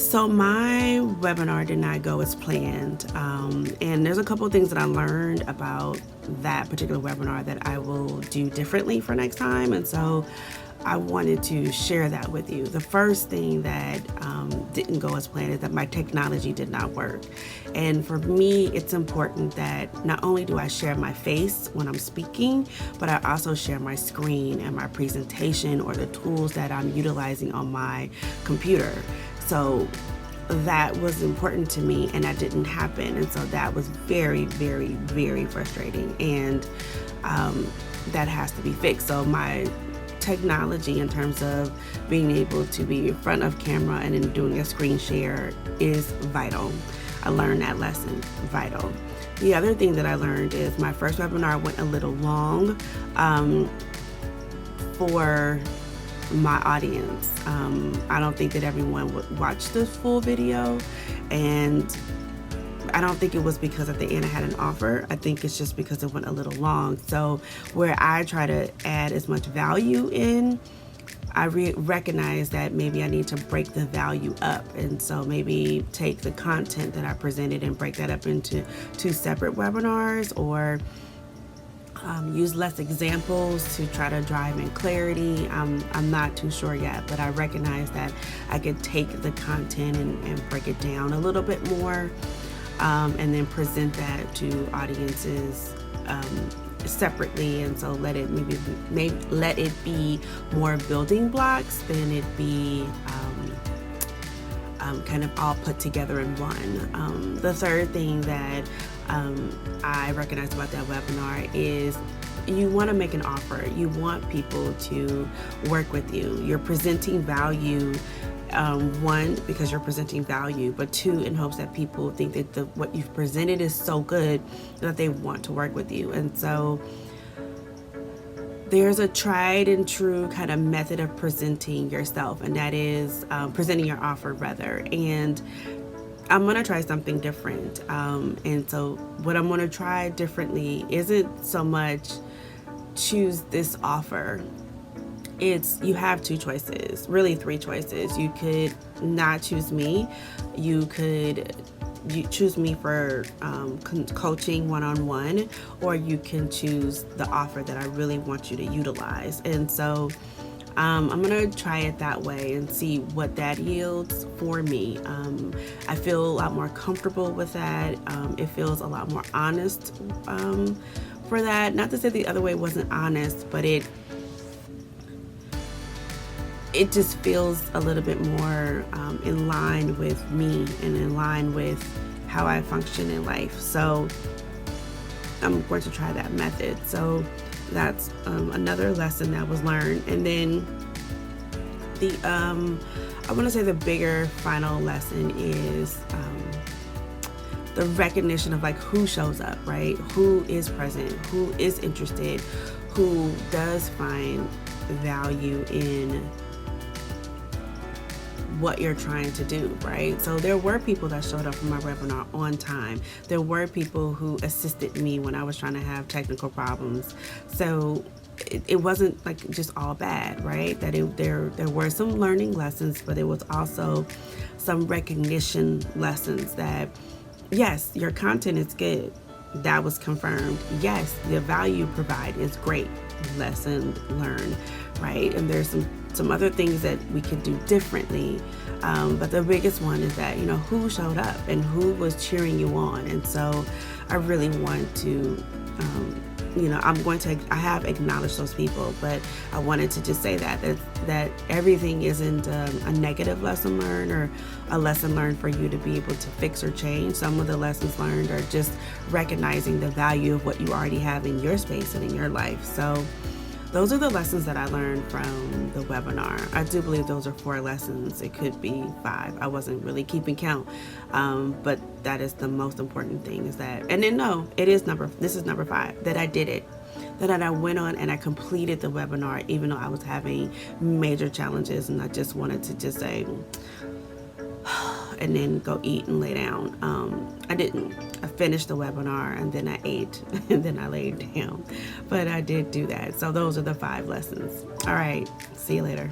So my webinar did not go as planned, and there's a couple of things that I learned about that particular webinar that I will do differently for next time, and so I wanted to share that with you. The first thing that didn't go as planned is that my technology did not work. And for me, it's important that not only do I share my face when I'm speaking, but I also share my screen and my presentation or the tools that I'm utilizing on my computer. So that was important to me, and that didn't happen. And so that was very, very, very frustrating. And that has to be fixed. So my technology in terms of being able to be in front of camera and then doing a screen share is vital. I learned that lesson, vital. The other thing that I learned is my first webinar went a little long for my audience. I don't think that everyone would watch the full video, and I don't think it was because at the end I had an offer. I think it's just because it went a little long. So where I try to add as much value in, I recognize that maybe I need to break the value up. And so maybe take the content that I presented and break that up into 2 separate webinars, or use less examples to try to drive in clarity. I'm not too sure yet, but I recognize that I could take the content and break it down a little bit more. And then present that to audiences separately, and so let it maybe let it be more building blocks than it be kind of all put together in one. The third thing that I recognize about that webinar is you want to make an offer. You want people to work with you. You're presenting value. 1, because you're presenting value, but 2, in hopes that people think that what you've presented is so good that they want to work with you. And so there's a tried and true kind of method of presenting yourself, and that is presenting your offer rather. And I'm going to try something different. And so what I'm going to try differently isn't so much choose this offer. It's you have 2 choices, really 3 choices. You could not choose me. You choose me for coaching one-on-one, or you can choose the offer that I really want you to utilize. And so I'm going to try it that way and see what that yields for me. I feel a lot more comfortable with that. It feels a lot more honest for that. Not to say the other way wasn't honest, but it just feels a little bit more in line with me and in line with how I function in life. So I'm going to try that method. So that's another lesson that was learned. And then I want to say the bigger final lesson is the recognition of like who shows up, right? Who is present, who is interested, who does find value in what you're trying to do, right? So there were people that showed up for my webinar on time. There were people who assisted me when I was trying to have technical problems. So it wasn't like just all bad, right? That there were some learning lessons, but there was also some recognition lessons that, yes, your content is good. That was confirmed. Yes, the value you provide is great. Lesson learned, right? And there's some other things that we could do differently, but the biggest one is that who showed up and who was cheering you on. And so I really want to I have acknowledged those people, but I wanted to just say that everything isn't a negative lesson learned or a lesson learned for you to be able to fix or change. Some of the lessons learned are just recognizing the value of what you already have in your space and in your life. So those are the lessons that I learned from the webinar. I do believe those are 4 lessons. It could be 5. I wasn't really keeping count. But that is the most important thing is that, and then this is number 5, that I did it. That I went on and I completed the webinar, even though I was having major challenges and I just wanted to just say, and then go eat and lay down. I didn't. I finished the webinar and then I ate and then I laid down. But I did do that. So those are the 5 lessons. All right. See you later.